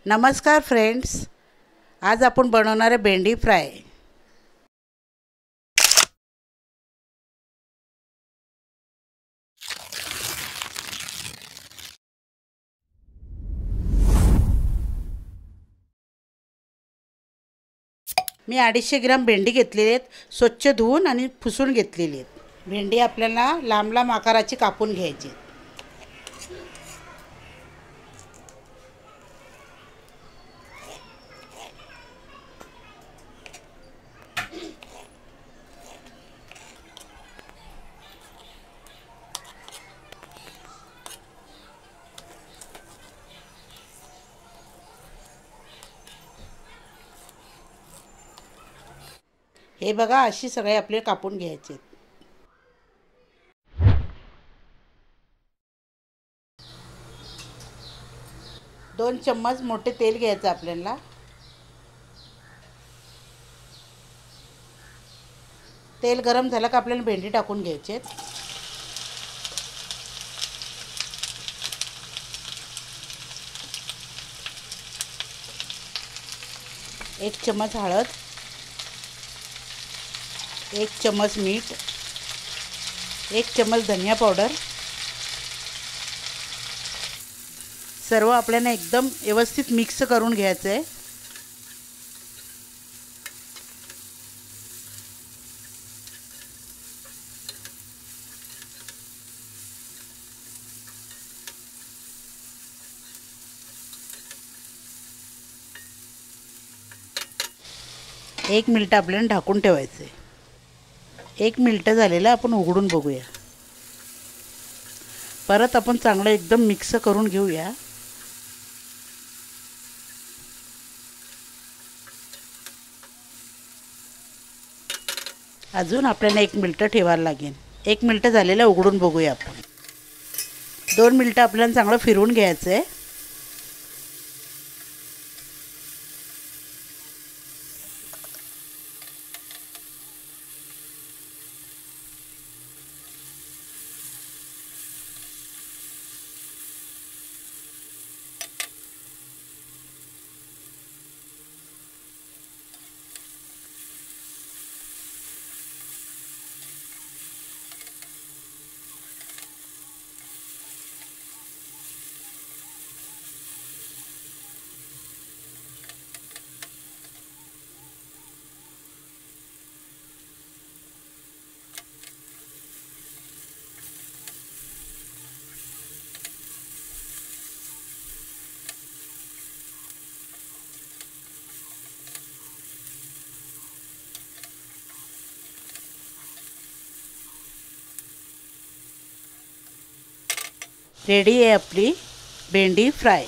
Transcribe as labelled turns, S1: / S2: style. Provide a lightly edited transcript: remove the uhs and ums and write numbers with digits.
S1: नमस्कार फ्रेंड्स, आज आपण बनवणार आहे भेंडी फ्राय। मी 250 ग्राम भेंडी घेतलेली आहेत, स्वच्छ धुवून आणि पुसून घेतलेली आहेत। भेंडी आपल्याला लांब लांब आकाराची कापून घ्यायची। हे बघा, अशी सगळे आपले कापून घ्यायचे। 2 चम्मच मोठे तेल घ्यायचं आपल्याला। तेल गरम झालं का आपल्याला भेंडी टाकून घ्यायचे। 1 चम्मच हळद, 1 चम्मच मीठ, 1 चम्मच धनिया पावडर। सर्व आपल्याला एकदम व्यवस्थित मिक्स करून घ्यायचं आहे। एक मिनिट आपल्याला ढाकून ठेवायचं आहे। 1 मिनिट झालेलं, आपण उघडून बघूया। परत आपण चांगलं एकदम मिक्स करून घेऊया। अजून आपल्याला 1 मिनिट ठेवायला लागेल। 1 मिनिट झालेलं, उघडून बघूया आपण। 2 मिनिट आपल्याला चांगलं फिरवून घ्यायचं आहे। रेडी आहे आपली भेंडी फ्राय।